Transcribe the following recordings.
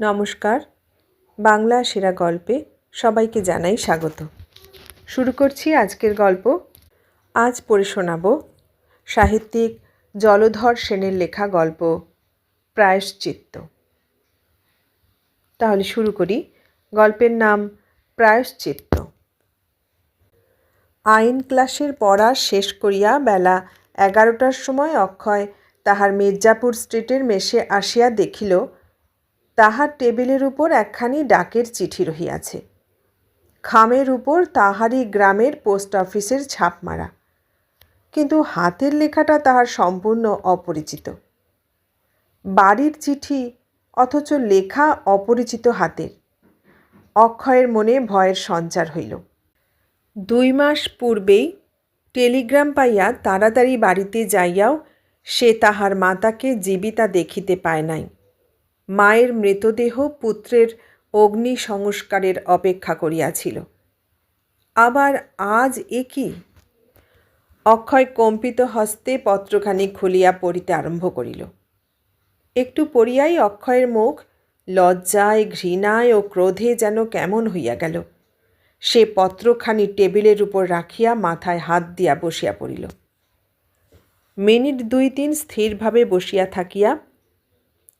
নমস্কার। বাংলা সেরা গল্পে সবাইকে জানাই স্বাগত। শুরু করছি আজকের গল্প। আজ পড়ে শোনাব সাহিত্যিক জলধর সেনের লেখা গল্প প্রায়শ্চিত্ত। তাহলে শুরু করি। গল্পের নাম প্রায়শ্চিত্ত। আইন ক্লাসের পড়া শেষ করিয়া বেলা 11টার সময় অক্ষয় তাহার মির্জাপুর স্ট্রিটের মেসে আসিয়া দেখিল তাহার টেবিলের উপর একখানি ডাকের চিঠি রহিয়াছে। খামের উপর তাহারই গ্রামের পোস্ট অফিসের ছাপ মারা, কিন্তু হাতের লেখাটা তাহার সম্পূর্ণ অপরিচিত। বাড়ির চিঠি, অথচ লেখা অপরিচিত হাতের। অক্ষয়ের মনে ভয়ের সঞ্চার হইল। 2 মাস পূর্বেই টেলিগ্রাম পাইয়া তাড়াতাড়ি বাড়িতে যাইয়াও সে তাহার মাতাকে জীবিতা দেখিতে পায় নাই। মায়ের মৃতদেহ পুত্রের অগ্নি সংস্কারের অপেক্ষা করিয়াছিল। আবার আজ এ কি? অক্ষয় কম্পিত হস্তে পত্রখানি খুলিয়া পড়িতে আরম্ভ করিল। একটু পড়িয়াই অক্ষয়ের মুখ লজ্জায়, ঘৃণায় ও ক্রোধে যেন কেমন হইয়া গেল। সে পত্রখানি টেবিলের উপর রাখিয়া মাথায় হাত দিয়া বসিয়া পড়িল। মিনিট 2-3 স্থিরভাবে বসিয়া থাকিয়া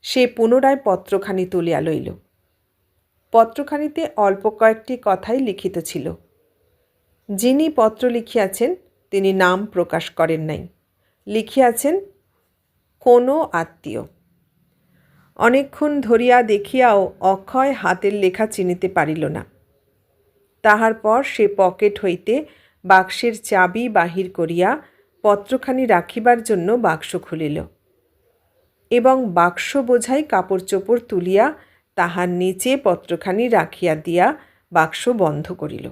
সে পুনরায় পত্রখানি তুলিয়া লইল। পত্রখানিতে অল্প কয়েকটি কথাই লিখিত ছিল। যিনি পত্র লিখিয়াছেন তিনি নাম প্রকাশ করেন নাই। লিখিয়াছেন কোনো আত্মীয়। অনেকক্ষণ ধরিয়া দেখিয়াও অক্ষয় হাতের লেখা চিনিতে পারিল না। তাহার পর সে পকেট হইতে বাক্সের চাবি বাহির করিয়া পত্রখানি রাখিবার জন্য বাক্স খুলিল এবং বাক্স বোঝাই কাপড় চোপড় তুলিয়া তাহার নিচে পত্রখানি রাখিয়া দিয়া বাক্স বন্ধ করিল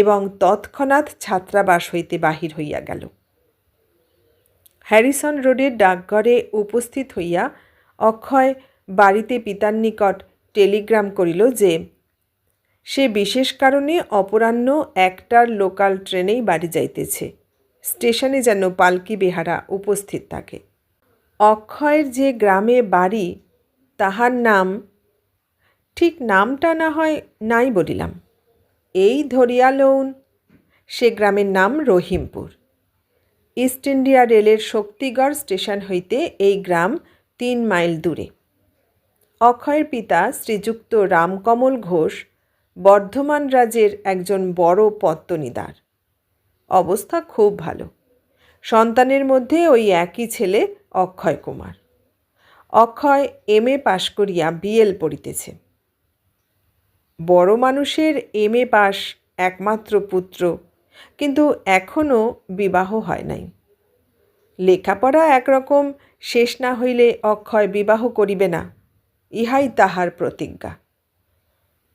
এবং তৎক্ষণাৎ ছাত্রাবাস হইতে বাহির হইয়া গেল। হ্যারিসন রোডের ডাকঘরে উপস্থিত হইয়া অক্ষয় বাড়িতে পিতার নিকট টেলিগ্রাম করিল যে সে বিশেষ কারণে অপরাহ্ন 1টার লোকাল ট্রেনেই বাড়ি যাইতেছে। স্টেশনে যেন পালকি বেহারা উপস্থিত থাকে। অক্ষয়ের যে গ্রামে বাড়ি তাহার নাম, ঠিক নামটা না হয় নাই বলিলাম, এই ধরিয়া লউন সে গ্রামের নাম রহিমপুর। ইস্ট ইন্ডিয়া রেলের শক্তিগড় স্টেশন হইতে এই গ্রাম 3 মাইল দূরে। অক্ষয়ের পিতা শ্রীযুক্ত রামকমল ঘোষ বর্ধমান রাজের একজন বড় পত্তনিদার। অবস্থা খুব ভালো। সন্তানের মধ্যে ওই একই ছেলে অক্ষয় কুমার। অক্ষয় MA পাশ করিয়া BL পড়িতেছে। বড় মানুষের MA পাশ একমাত্র পুত্র, কিন্তু এখনও বিবাহ হয় নাই। লেখাপড়া একরকম শেষ না হইলে অক্ষয় বিবাহ করিবে না, ইহাই তাহার প্রতিজ্ঞা।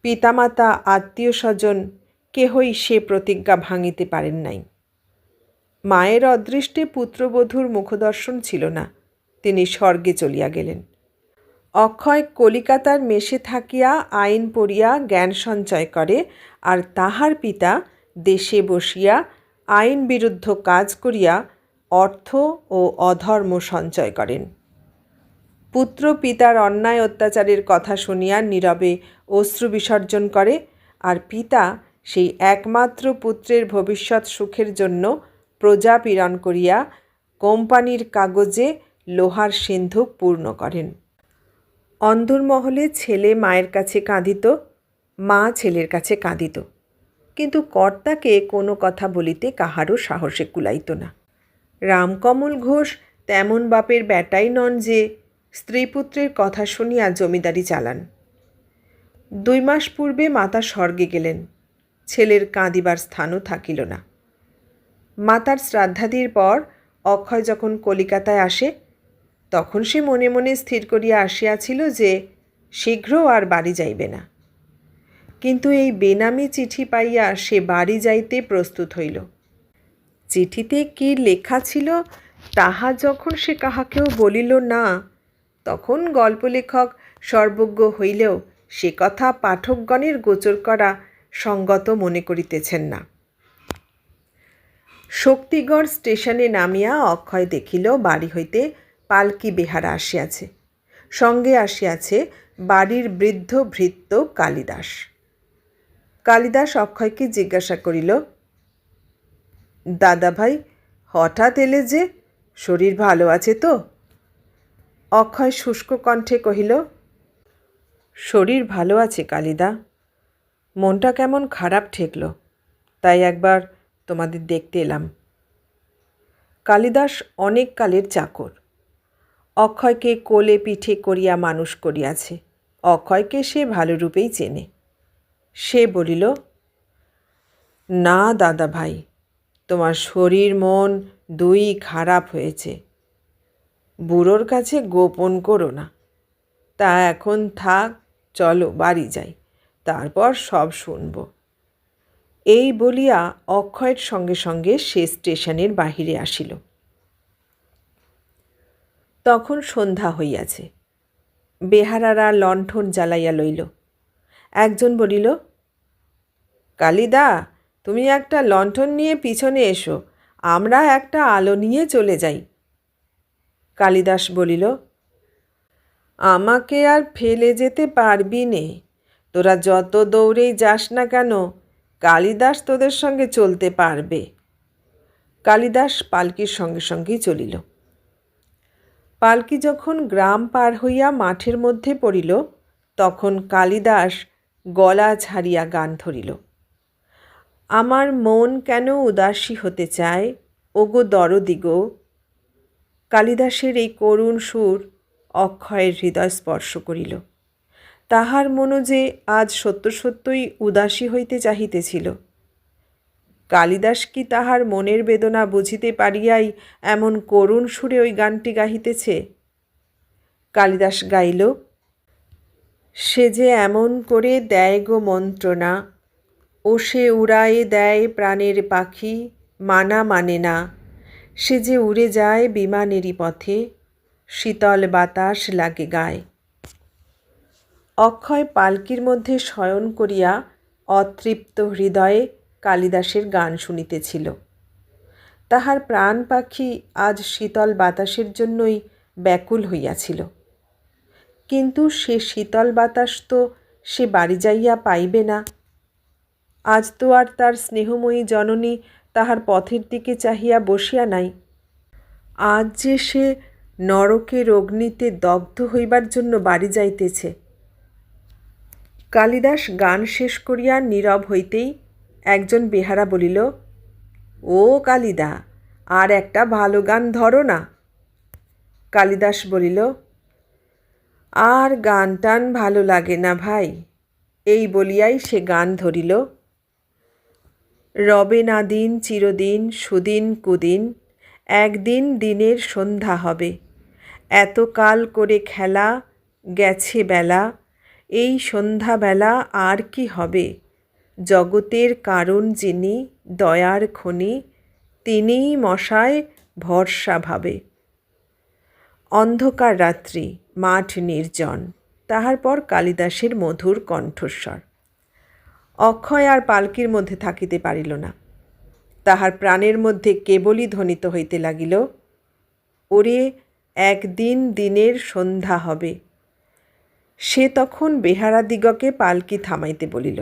পিতামাতা, আত্মীয় স্বজন কেহই সে প্রতিজ্ঞা ভাঙিতে পারেন নাই। মায়ের অদৃষ্টে পুত্রবধূর মুখদর্শন ছিল না, তিনি স্বর্গে চলিয়া গেলেন। অক্ষয় কলিকাতার মেসে থাকিয়া আইন পড়িয়া জ্ঞান সঞ্চয় করে, আর তাহার পিতা দেশে বসিয়া আইন বিরুদ্ধ কাজ করিয়া অর্থ ও অধর্ম সঞ্চয় করেন। পুত্র পিতার অন্যায় অত্যাচারের কথা শুনিয়া নীরবে অশ্রু বিসর্জন করে, আর পিতা সেই একমাত্র পুত্রের ভবিষ্যৎ সুখের জন্য প্রজা পীড়ন করিয়া কোম্পানির কাগজে লোহার সিন্ধুক পূর্ণ করেন। অন্দরমহলে ছেলে মায়ের কাছে কাঁদিত, মা ছেলের কাছে কাঁদিত, কিন্তু কর্তাকে কোনো কথা বলিতে কাহারও সাহসে কুলাইত না। রামকমল ঘোষ তেমন বাপের বেটাই নন যে স্ত্রীপুত্রের কথা শুনিয়া জমিদারি চালান। 2 মাস পূর্বে মাতা স্বর্গে গেলেন, ছেলের কাঁদিবার স্থানও থাকিল না। মাতার শ্রাদ্ধাদির পর অক্ষয় যখন কলিকাতায় আসে, তখন সে মনে মনে স্থির করিয়া আসিয়াছিল যে শীঘ্র আর বাড়ি যাইবে না। কিন্তু এই বেনামি চিঠি পাইয়া সে বাড়ি যাইতে প্রস্তুত হইল। চিঠিতে কি লেখা ছিল তাহা যখন সে কাহাকেও বলিল না, তখন গল্পলেখক সর্বজ্ঞ হইলেও সে কথা পাঠকগণের গোচর করা সঙ্গত মনে করিতেছেন না। শক্তিগড় স্টেশনে নামিয়া অক্ষয় দেখিল বাড়ি হইতে পালকি বেহারা আসিয়াছে। সঙ্গে আসিয়াছে বাড়ির বৃদ্ধ ভৃত্য কালিদাস। কালিদাস অক্ষয়কে জিজ্ঞাসা করিল, দাদাভাই, হঠাৎ এলে যে, শরীর ভালো আছে তো? অক্ষয় শুষ্ক কণ্ঠে কহিল, শরীর ভালো আছে কালিদা, মনটা কেমন খারাপ ঠেকল, তাই একবার তোমাদের দেখতে এলাম। কালিদাস অনেক কালের চাকর, অক্ষয়কে কোলে পিঠে করিয়া মানুষ করিয়াছে। অক্ষয়কে সে ভালো রূপেই চেনে। সে বলিল, না দাদা ভাই, তোমার শরীর মন দুই খারাপ হয়েছে। বুড়োর কাছে গোপন করো না। তা এখন থাক, চলো বাড়ি যাই, তারপর সব শুনব। এই বলিয়া অক্ষয়ের সঙ্গে সঙ্গে সে স্টেশনের বাহিরে আসিল। তখন সন্ধ্যা হইয়াছে। বেহারারা লণ্ঠন জ্বালাইয়া লইল। একজন বলিল, কালিদা, তুমি একটা লণ্ঠন নিয়ে পিছনে এসো, আমরা একটা আলো নিয়ে চলে যাই। কালিদাস বলিল, আমাকে আর ফেলে যেতে পারবি নে, তোরা যত দৌড়েই যাস না কেন, কালিদাস তোদের সঙ্গে চলতে পারবে। কালিদাস পালকির সঙ্গে সঙ্গেই চলিল। পালকি যখন গ্রাম পার হইয়া মাঠের মধ্যে পড়িল, তখন কালিদাস গলা ছাড়িয়া গান ধরিল। আমার মন কেন উদাসী হতে চায়, ওগো দরদি গো। কালিদাসের এই করুণ সুর অক্ষয়ের হৃদয় স্পর্শ করিল। তাহার মনও যে আজ সত্য সত্যই উদাসী হইতে চাহিতেছিল। কালিদাস কি তাহার মনের বেদনা বুঝিতে পারিয়াই এমন করুণ সুরে ওই গানটি গাহিতেছে? কালিদাস গাইল, সে যে এমন করে দেয় গো মন্ত্রণা, ও সে উড়ায়ে দেয় প্রাণের পাখি, মানা মানে না। সে যে উড়ে যায় বিমানেরই পথে, শীতল বাতাস লাগে গায়ে। অক্ষয় পালকির মধ্যে শয়ন করিয়া অতৃপ্ত হৃদয়ে কালিদাসের গান শুনিতেছিল। তাহার প্রাণ পাখি আজ শীতল বাতাসের জন্যই ব্যাকুল হইয়াছিল। কিন্তু সে শীতল বাতাস তো সে বাড়ি যাইয়া পাইবে না। আজ তো আর তার স্নেহময়ী জননী তাহার পথের দিকে চাহিয়া বসিয়া নাই। আজ যে সে নরকের অগ্নিতে দগ্ধ হইবার জন্য বাড়ি যাইতেছে। কালিদাস গান শেষ করিয়া নীরব হইতেই একজন বেহারা বলিল, ও কালিদা, আর একটা ভালো গান ধরো না। কালিদাস বলিল, আর গান টান ভালো লাগে না ভাই। এই বলিয়াই সে গান ধরিল, রবে না দিন চিরদিন, সুদিন কুদিন, একদিন দিনের সন্ধ্যা হবে। এত কাল করে খেলা, গেছে বেলা, এই সন্ধ্যাবেলা আর কি হবে। জগতের কারণ যিনি, দয়ার খনি, তিনিই মশায় ভরসা ভাবে। অন্ধকার রাত্রি, মাঠ নির্জন, তাহার পর কালিদাসের মধুর কণ্ঠস্বর। অক্ষয় আর পালকির মধ্যে থাকিতে পারিল না। তাহার প্রাণের মধ্যে কেবলই ধ্বনিত হইতে লাগিল, ওরে একদিন দিনের সন্ধ্যা হবে। সে তখন বেহারাদিগকে পালকি থামাইতে বলিল।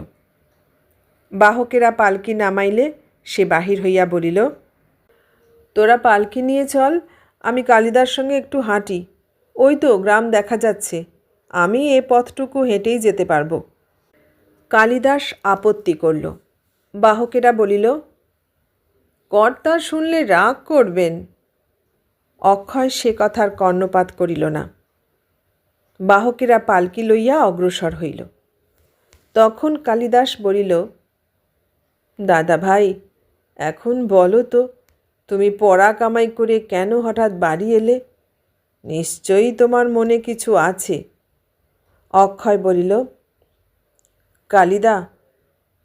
বাহকেরা পালকি নামাইলে সে বাহির হইয়া বলিল, তোরা পালকি নিয়ে চল, আমি কালিদার সঙ্গে একটু হাঁটি। ওই তো গ্রাম দেখা যাচ্ছে, আমি এ পথটুকু হেঁটেই যেতে পারব। কালিদাস আপত্তি করল। বাহকেরা বলিল, কর্তা শুনলে রাগ করবেন। অক্ষয় সে কথার কর্ণপাত করিল না। বাহকেরা পালকি লইয়া অগ্রসর হইল। তখন কালিদাস বলিল, দাদা ভাই, এখন বলো তো, তুমি পড়া কামাই করে কেন হঠাৎ বাড়ি এলে? নিশ্চয়ই তোমার মনে কিছু আছে। অক্ষয় বলিল, কালিদা,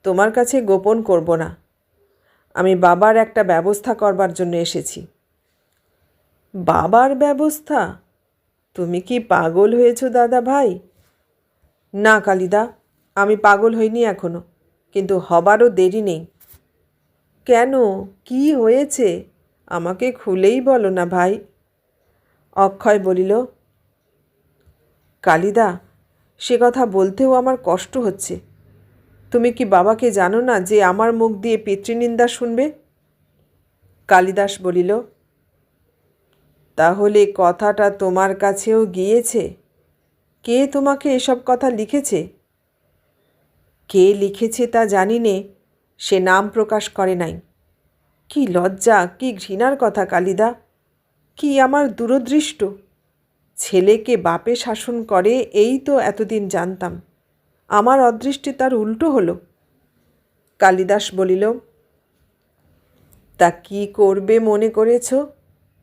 তোমার কাছে গোপন করব না, আমি বাবার একটা ব্যবস্থা করবার জন্য এসেছি। বাবার ব্যবস্থা? তুমি কি পাগল হয়েছ দাদা ভাই? না কালিদা, আমি পাগল হইনি এখনো, কিন্তু হবারও দেরি নেই। কেন, কি হয়েছে? আমাকে খুলেই বলো না ভাই। অক্ষয় বলিল, কালিদা, সে কথা বলতেও আমার কষ্ট হচ্ছে। তুমি কি বাবাকে জানো না যে আমার মুখ দিয়ে পিতৃনিন্দা শুনবে? কালিদাস বলিল, তাহলে কথাটা তোমার কাছেও গিয়েছে? কে তোমাকে এসব কথা লিখেছে? কে লিখেছে তা জানি নে, সে নাম প্রকাশ করে নাই। কি লজ্জা, কি ঘৃণার কথা কালিদা! কি আমার দূরদৃষ্ট! ছেলেকে বাপে শাসন করে এই তো এতদিন জানতাম, আমার অদৃষ্টে তার উল্টো হলো। কালিদাস বলিল, তা কি করবে মনে করেছ?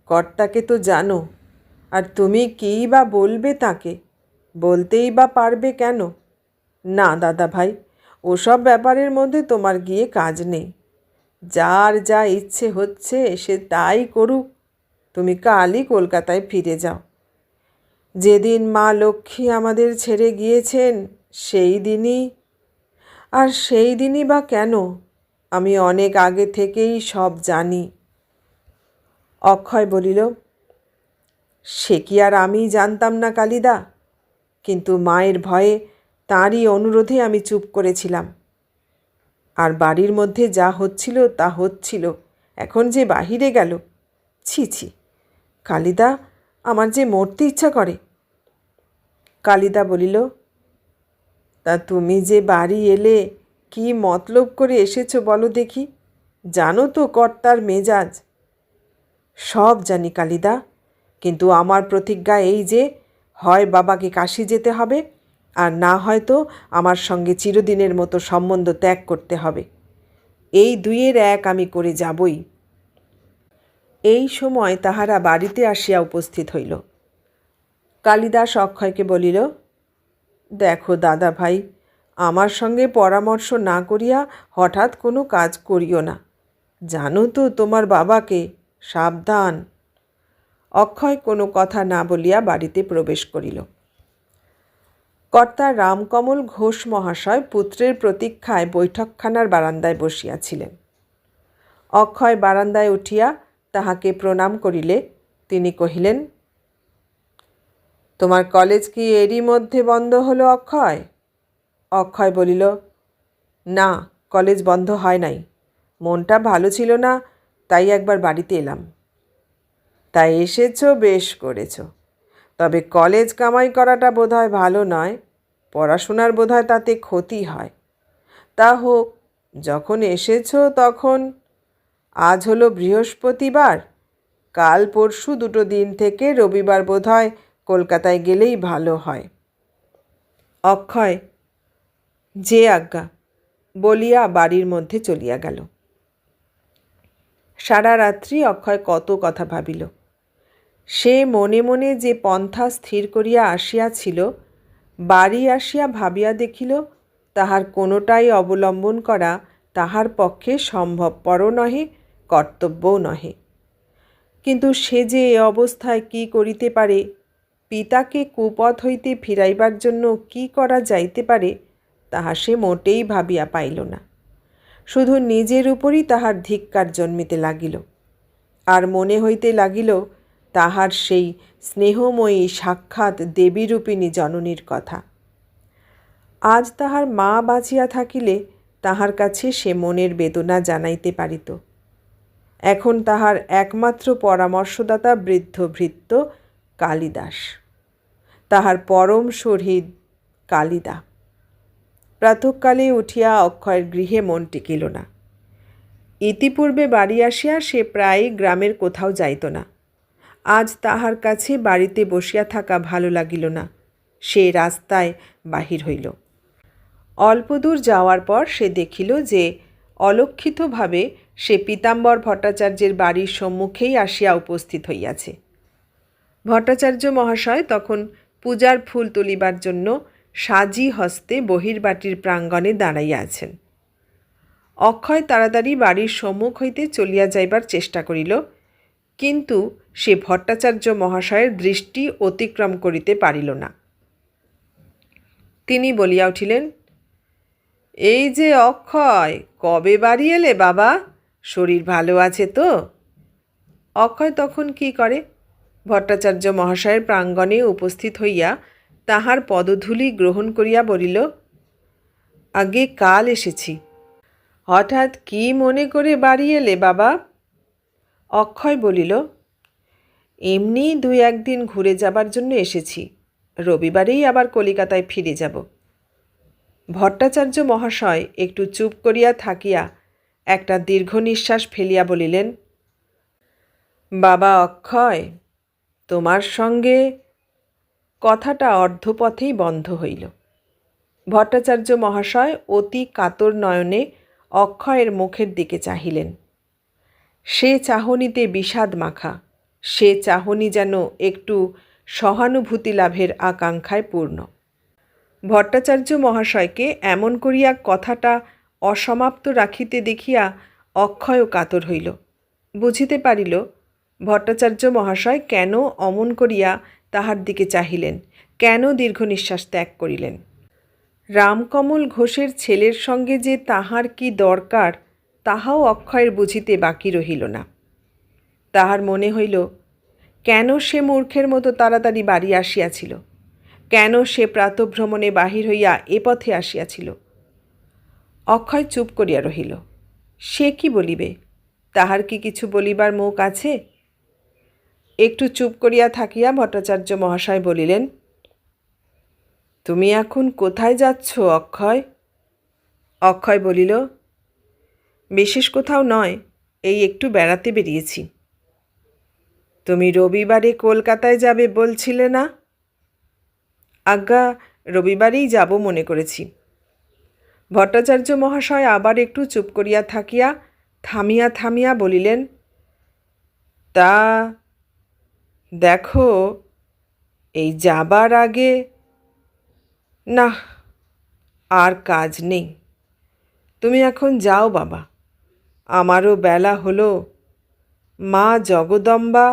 কর্তাকে তো জানো, আর তুমি কী বা বলবে তাকে? বলতেই বা পারবে কেন? না দাদা ভাই, ওসব ব্যাপারের মধ্যে তোমার গিয়ে কাজ নেই। যার যা ইচ্ছে হচ্ছে সে তাই করুক। তুমি কালই কলকাতায় ফিরে যাও। যেদিন মা লক্ষ্মী আমাদের ছেড়ে গিয়েছেন সেই দিনই। আর সেই দিনই বা কেন? আমি অনেক আগে থেকেই সব জানি। অক্ষয় বলিল, সে কি আর আমি জানতাম না কালিদা? কিন্তু মায়ের ভয়ে, তাঁরই অনুরোধে আমি চুপ করেছিলাম। আর বাড়ির মধ্যে যা হচ্ছিল তা হচ্ছিল, এখন যে বাহিরে গেল, ছি ছি কালিদা, আমার যে মরতে ইচ্ছা করে। কালিদা বলিল, তা তুমি যে বাড়ি এলে কি মতলব করে এসেছো বলো দেখি? জানো তো কর্তার মেজাজ। সব জানি কালিদা, কিন্তু আমার প্রতিজ্ঞা এই যে হয় বাবাকে কাশি যেতে হবে, আর না হয়তো আমার সঙ্গে চিরদিনের মতো সম্বন্ধ ত্যাগ করতে হবে। এই দুইয়ের এক আমি করে যাবই। এই সময় তাহারা বাড়িতে আসিয়া উপস্থিত হইল। কালিদাস অক্ষয়কে বলিল, দেখো দাদা ভাই, আমার সঙ্গে পরামর্শ না করিয়া হঠাৎ কোনো কাজ করিও না। জানো তো তোমার বাবাকে, সাবধান। অক্ষয় কোনো কথা না বলিয়া বাড়িতে প্রবেশ করিল। কর্তা রামকমল ঘোষ মহাশয় পুত্রের প্রতীক্ষায় বৈঠকখানার বারান্দায় বসিয়াছিলেন। অক্ষয় বারান্দায় উঠিয়া তাহাকে প্রণাম করিলে তিনি কহিলেন, তোমার কলেজ কি এরই মধ্যে বন্ধ হলো অক্ষয়? অক্ষয় বলিল, না, কলেজ বন্ধ হয় নাই। মনটা ভালো ছিল না, তাই একবার বাড়িতে এলাম। তাই এসেছ, বেশ করেছ। তবে কলেজ কামাই করাটা বোধহয় ভালো নয়, পড়াশোনার বোধহয় তাতে ক্ষতি হয়। তা হোক, যখন এসেছ তখন। আজ হলো বৃহস্পতিবার, কাল পরশু দুটো দিন থেকে রবিবার বোধহয় কলকাতায় গেলেই ভালো হয়। অক্ষয়, যে আজ্ঞা বলিয়া বাড়ির মধ্যে চলিয়া গেল। সারা রাত্রি অক্ষয় কত কথা ভাবিল। সে মনে মনে যে পন্থা স্থির করিয়া আসিয়াছিল, বাড়ি আসিয়া ভাবিয়া দেখিল তাহার কোনোটাই অবলম্বন করা তাহার পক্ষে সম্ভবপরও নহে, কর্তব্যও নহে। কিন্তু সে যে এ অবস্থায় কি করিতে পারে, পিতাকে কুপথ হইতে ফিরাইবার জন্য কি করা যাইতে পারে, তাহা সে মোটেই ভাবিয়া পাইল না। শুধু নিজের উপরই তাহার ধিক্কার জন্মিতে লাগিল, আর মনে হইতে লাগিল তাহার সেই স্নেহময়ী সাক্ষাৎ দেবীরূপিণী জননীর কথা। আজ তাহার মা বাঁচিয়া থাকিলে তাহার কাছে সে মনের বেদনা জানাইতে পারিত। এখন তাহার একমাত্র পরামর্শদাতা বৃদ্ধ ভৃত্য কালিদাস, তাহার পরম শহীদ কালিদা। প্রাতঃকালে উঠিয়া অক্ষয়ের গৃহে মন টিকিল না। ইতিপূর্বে বাড়ি আসিয়া সে প্রায় গ্রামের কোথাও যাইত না। আজ তাহার কাছে বাড়িতে বসিয়া থাকা ভালো লাগিল না। সে রাস্তায় বাহির হইল। অল্প দূর যাওয়ার পর সে দেখিল যে অলক্ষিতভাবে সে পীতাম্বর ভট্টাচার্যের বাড়ির সম্মুখেই আসিয়া উপস্থিত হইয়াছে। ভট্টাচার্য মহাশয় তখন পূজার ফুল তুলিবার জন্য সাজি হস্তে বহির্বাটির প্রাঙ্গণে দাঁড়াইয়া আছেন। অক্ষয় তাড়াতাড়ি বাড়ির সম্মুখ হইতে চলিয়া যাইবার চেষ্টা করিল, কিন্তু সে ভট্টাচার্য মহাশয়ের দৃষ্টি অতিক্রম করিতে পারিল না। তিনি বলিয়া উঠিলেন, এই যে অক্ষয়, কবে বাড়ি এলে বাবা? শরীর ভালো আছে তো? অক্ষয় তখন কি করে, ভট্টাচার্য মহাশয়ের প্রাঙ্গণে উপস্থিত হইয়া তাহার পদধূলি গ্রহণ করিয়া বলিল, আগে কাল এসেছি। হঠাৎ কি মনে করে বাড়ি এলে বাবা? অক্ষয় বলিল, এমনি 2-1 দিন ঘুরে যাবার জন্য এসেছি, রবিবারেই আবার কলিকাতায় ফিরে যাব। ভট্টাচার্য মহাশয় একটু চুপ করিয়া থাকিয়া একটা দীর্ঘ নিঃশ্বাস ফেলিয়া বলিলেন, বাবা অক্ষয়, তোমার সঙ্গে। কথাটা অর্ধপথেই বন্ধ হইল। ভট্টাচার্য মহাশয় অতি কাতর নয়নে অক্ষয়ের মুখের দিকে চাহিলেন। সে চাহনিতে বিষাদ মাখা, সে চাহনি যেন একটু সহানুভূতি লাভের আকাঙ্ক্ষায় পূর্ণ। ভট্টাচার্য মহাশয়কে এমন করিয়া কথাটা অসমাপ্ত রাখিতে দেখিয়া অক্ষয়ও কাতর হইল। বুঝিতে পারিল ভট্টাচার্য মহাশয় কেন অমন করিয়া তাহার দিকে চাহিলেন, কেন দীর্ঘ নিঃশ্বাস ত্যাগ করিলেন। রামকমল ঘোষের ছেলের সঙ্গে যে তাহার কি দরকার তাহাও অক্ষয়ের বুঝিতে বাকি রহিল না। তাহার মনে হইল, কেন সে মূর্খের মতো তাড়াতাড়ি বাড়ি আসিয়াছিল, কেন সে প্রাতঃভ্রমণে বাহির হইয়া এ পথে আসিয়াছিল। অক্ষয় চুপ করিয়া রহিল। সে কি বলিবে? তাহার কি কিছু বলিবার মুখ আছে? একটু চুপ করিয়া থাকিয়া ভট্টাচার্য মহাশয় বলিলেন, তুমি এখন কোথায় যাচ্ছ অক্ষয়? অক্ষয় বলিল, বিশেষ কোথাও নয়, এই একটু বেড়াতে বেরিয়েছি। তুমি রবিবারে কলকাতায় যাবে বলছিলে না? আজ্ঞা, রবিবারেই যাব মনে করেছি। ভট্টাচার্য মহাশয় আবার একটু চুপ করিয়া থাকিয়া থামিয়া থামিয়া বলিলেন, তা দেখো, এই যাবার আগে। না, আর কাজ নেই, তুমি এখন যাও বাবা, আমারও বেলা হলো। মা জগদম্বা।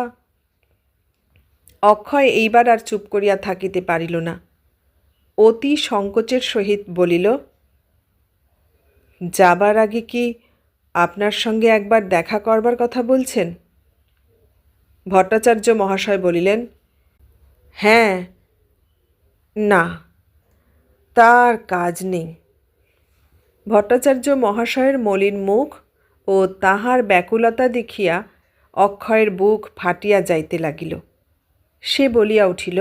অক্ষয় এইবার আর চুপ করিয়া থাকিতে পারিল না। অতি সংকোচের সহিত বলিল, যাবার আগে কি আপনার সঙ্গে একবার দেখা করবার কথা বলছেন? ভট্টাচার্য মহাশয় বলিলেন, হ্যাঁ। না, তার কাজ নেই। ভট্টাচার্য মহাশয়ের মলিন মুখ ও তাহার ব্যাকুলতা দেখিয়া অক্ষয়ের বুক ফাটিয়া যাইতে লাগিল। সে বলিয়া উঠিল,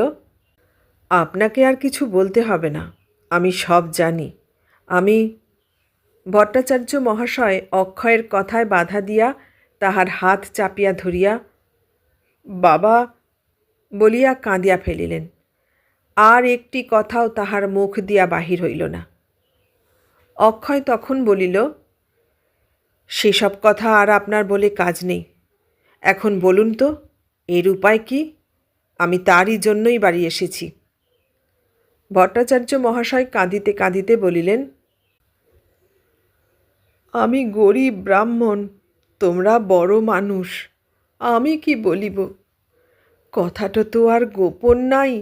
আপনাকে আর কিছু বলতে হবে না, আমি সব জানি। আমি। ভট্টাচার্য মহাশয় অক্ষয়ের কথায় বাধা দিয়া তাহার হাত চাপিয়া ধরিয়া বাবা বলিয়া কাঁদিয়া ফেলিলেন। আর একটি কথাও তাহার মুখ দিয়া বাহির হইল না। অক্ষয় তখন বলিল, সেসব কথা আর আপনার বলে কাজ নেই। এখন বলুন তো, এর উপায় কি? আমি তারই জন্যই বাড়ি এসেছি। ভট্টাচার্য মহাশয় কাঁদিতে কাঁদিতে বলিলেন, আমি গরিব ব্রাহ্মণ, তোমরা বড় মানুষ, আমি কি বলিব? কথাটা তো আর গোপন নাই।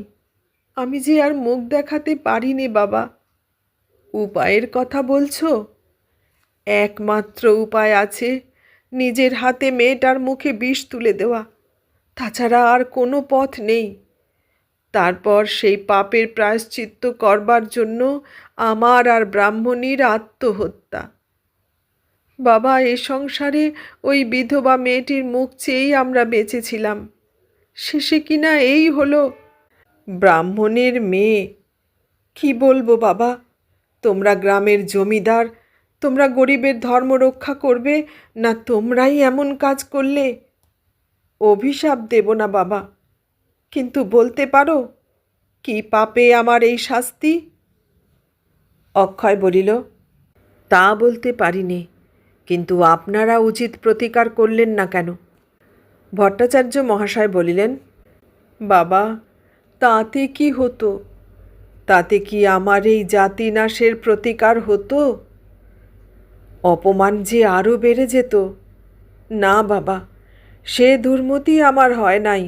আমি যে আর মুখ দেখাতে পারি নে বাবা। উপায়ের কথা বলছো? একমাত্র উপায় আছে, নিজের হাতে মেয়েটার মুখে বিষ তুলে দেওয়া, তাছাড়া আর কোনো পথ নেই। তারপর সেই পাপের প্রায়শ্চিত্ত করবার জন্য আমার আর ব্রাহ্মণীর আত্মহত্যা। বাবা, এ সংসারে ওই বিধবা মেয়েটির মুখ চেয়েই আমরা বেঁচেছিলাম, শেষে কিনা এই হলো। ব্রাহ্মণের মেয়ে, কি বলবো বাবা? তোমরা গ্রামের জমিদার, তোমরা গরিবের ধর্ম রক্ষা করবে না তোমরাই এমন কাজ করলে? অভিশাপ দেব না বাবা, কিন্তু বলতে পারো কি পাপে আমার এই শাস্তি? অক্ষয় বলিল, তা বলতে পারিনি, কিন্তু আপনারা উচিত প্রতিকার করলেন না কেন? ভট্টাচার্য মহাশয় বলিলেন, বাবা, তাতে কি হতো? তাতে কি আমার এই জাতি নাশের প্রতিকার হতো? অপমান যে আরও বেড়ে যেত। না বাবা, সে দুর্মতি আমার হয় নাই।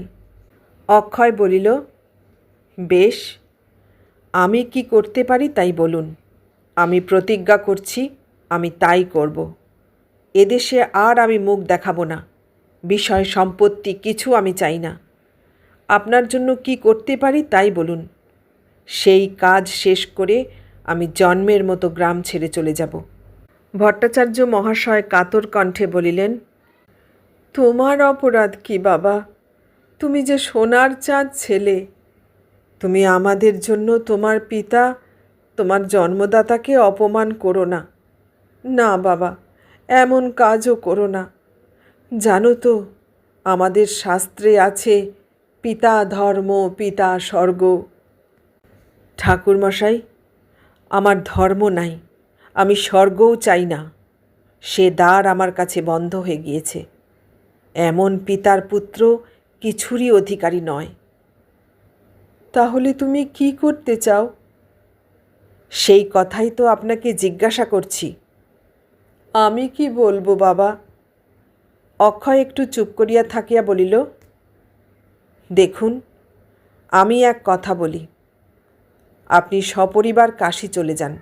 অক্ষয় বলিল, বেশ, আমি কি করতে পারি তাই বলুন। আমি প্রতিজ্ঞা করছি, আমি তাই করব। এদেশে আর আমি মুখ দেখাবো না। বিষয় সম্পত্তি কিছু আমি চাই না। আপনার জন্য কি করতে পারি তাই বলুন। সেই কাজ শেষ করে আমি জন্মের মতো গ্রাম ছেড়ে চলে যাব। ভট্টাচার্য মহাশয় কাতর কণ্ঠে বলিলেন, তোমার অপরাধ কি বাবা? তুমি যে সোনার চাঁদ ছেলে। তুমি আমাদের জন্য তোমার পিতা, তোমার জন্মদাতাকে অপমান করো না। না বাবা, এমন কাজও করো না। জানো তো, আমাদের শাস্ত্রে আছে, পিতা ধর্ম পিতা স্বর্গ। ঠাকুরমশাই, আমার ধর্ম নাই, আমি স্বর্গও চাই না। সে দ্বার আমার কাছে বন্ধ হয়ে গিয়েছে। এমন পিতার পুত্র কিছুরই অধিকারী নয়। তাহলে তুমি কি করতে চাও? সেই কথাই তো আপনাকে জিজ্ঞাসা করছি। আমি কি বলবো বাবা? অক্ষয় একটু চুপ করিয়া থাকিয়া বলিল, দেখুন, আমি এক কথা বলি, আপনি সপরিবার কাশী চলে যান।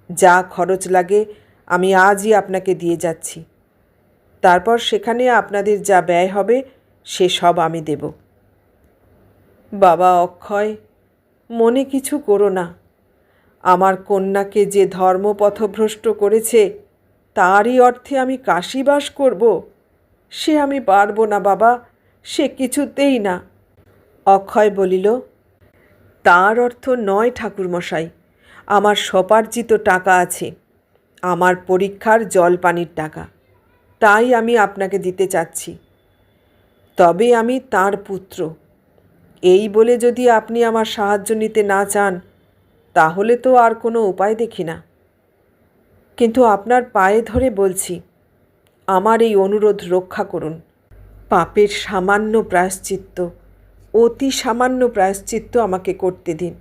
যা খরচ লাগে আমি আজই আপনাকে দিয়ে যাচ্ছি। তারপর সেখানে আপনাদের যা ব্যয় হবে সে সব আমি দেব। বাবা অক্ষয়, মনে কিছু করো না। আমার কন্যাকে যে ধর্মপথভ্রষ্ট করেছে তারই অর্থে আমি কাশীবাস করব? সে আমি পারব না বাবা, সে কিছুতেই না। অক্ষয় বলিল, তার অর্থ নয় ঠাকুরমশাই, আমার স্বপার্জিত টাকা আছে, আমার পরীক্ষার জলপানির টাকা, তাই আমি আপনাকে দিতে চাচ্ছি। তবে আমি তার পুত্র, এই বলে যদি আপনি আমার সাহায্য নিতে না চান তাহলে তো আর কোনো উপায় দেখি না। কিন্তু আপনার পায়ে ধরে বলছি, আমার এই অনুরোধ রক্ষা করুন। পাপের সামান্য প্রায়শ্চিত্ত, অতি সামান্য প্রায়শ্চিত্ত আমাকে করতে দিন।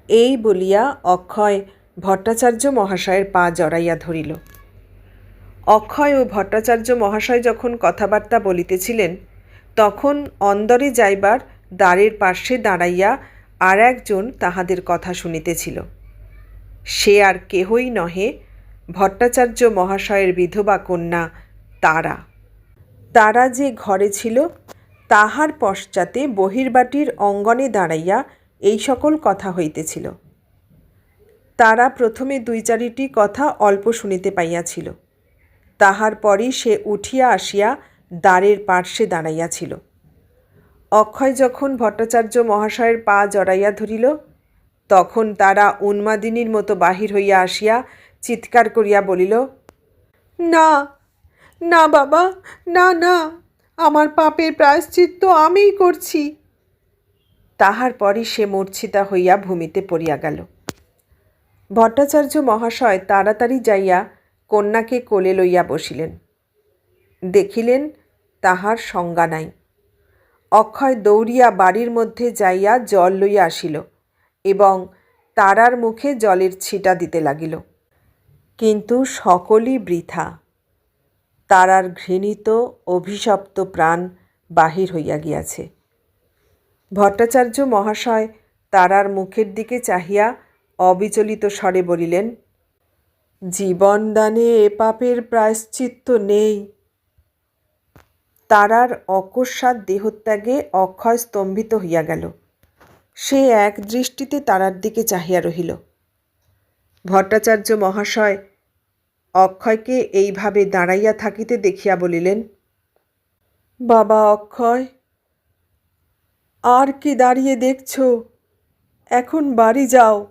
এই বলিয়া অক্ষয় ভট্টাচার্য মহাশয়ের পা জড়াইয়া ধরিল। অক্ষয় ও ভট্টাচার্য মহাশয় যখন কথাবার্তা বলিতেছিলেন তখন অন্দরে যাইবার দ্বারের পার্শ্বে দাঁড়াইয়া আর একজন তাহাদের কথা শুনিতেছিল। সে আর কেহই নহে, ভট্টাচার্য মহাশয়ের বিধবা কন্যা তারা। তারা যে ঘরে ছিল তাহার পশ্চাতে বহির্বাটির অঙ্গনে দাঁড়াইয়া এই সকল কথা হইতেছিল। তারা প্রথমে দুই চারিটি কথা অল্প শুনিতে পাইয়াছিল, তাহার পরই সে উঠিয়া আসিয়া দ্বারের পার্শ্বে দাঁড়াইয়াছিল। অক্ষয় যখন ভট্টাচার্য মহাশয়ের পা জড়াইয়া ধরিল তখন তারা উন্মাদিনীর মতো বাহির হইয়া আসিয়া চিৎকার করিয়া বলিল, না না বাবা, না না, আমার পাপের প্রায়শ্চিত্ত আমিই করছি। তাহার পরই সে মূর্ছিতা হইয়া ভূমিতে পড়িয়া গেল। ভট্টাচার্য মহাশয় তাড়াতাড়ি যাইয়া কন্যাকে কোলে লইয়া বসিলেন। দেখিলেন তাহার সংজ্ঞা নাই। অক্ষয় দৌড়িয়া বাড়ির মধ্যে যাইয়া জল লইয়া আসিল এবং তারার মুখে জলের ছিটা দিতে লাগিল। কিন্তু সকলই বৃথা। তারার ঘৃণিত অভিশপ্ত প্রাণ বাহির হইয়া গিয়াছে। ভট্টাচার্য মহাশয় তারার মুখের দিকে চাহিয়া অবিচলিত স্বরে বলিলেন, জীবনদানে এ পাপের প্রায়শ্চিত্ত নেই। তারার অকস্মাৎ দেহত্যাগে অক্ষয় স্তম্ভিত হইয়া গেল। সে এক দৃষ্টিতে তারার দিকে চাহিয়া রহিল। ভট্টাচার্য মহাশয় অক্ষয়কে এইভাবে দাঁড়াইয়া থাকিতে দেখিয়া বলিলেন, বাবা অক্ষয়, আর কি দাঁড়িয়ে দেখছ? এখন বাড়ি যাও।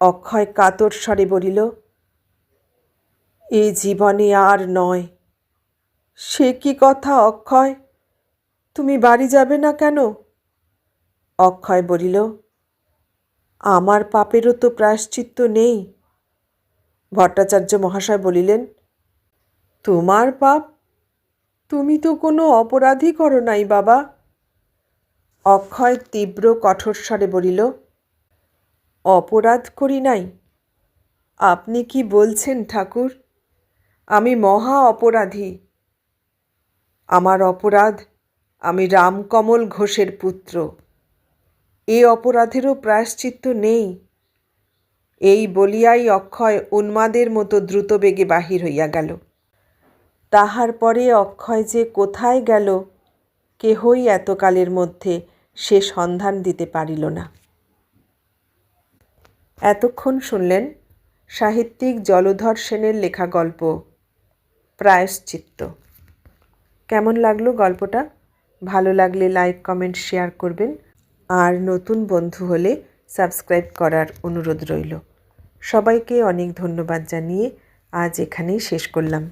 অক্ষয় কাতর স্বরে বলিল, এ জীবনে আর নয়। সে কি কথা অক্ষয়, তুমি বাড়ি যাবে না কেন? অক্ষয় বলিল, আমার পাপেরও তো প্রায়শ্চিত্ত নেই। ভট্টাচার্য মহাশয় বলিলেন, তোমার পাপ? তুমি তো কোনো অপরাধই করো নাই বাবা। অক্ষয় তীব্র কঠোর স্বরে বলিল, অপরাধ করি নাই? আপনি কি বলছেন ঠাকুর? আমি মহা অপরাধী। আমার অপরাধ, আমি রামকমল ঘোষের পুত্র। এ অপরাধেরও প্রায়শ্চিত্ত নেই। এই বলিয়াই অক্ষয় উন্মাদের মতো দ্রুত বেগে বাহির হইয়া গেল। তাহার পরে অক্ষয় যে কোথায় গেল কেহই এতকালের মধ্যে সে সন্ধান দিতে পারিল না। এতক্ষণ শুনলেন সাহিত্যিক জলধর সেনের লেখা গল্প প্রায়শ্চিত্ত। কেমন লাগলো গল্পটা? ভালো লাগলে লাইক, কমেন্ট, শেয়ার করবেন। আর নতুন বন্ধু হলে সাবস্ক্রাইব করার অনুরোধ রইল। সবাইকে অনেক ধন্যবাদ জানিয়ে আজ এখানেই শেষ করলাম।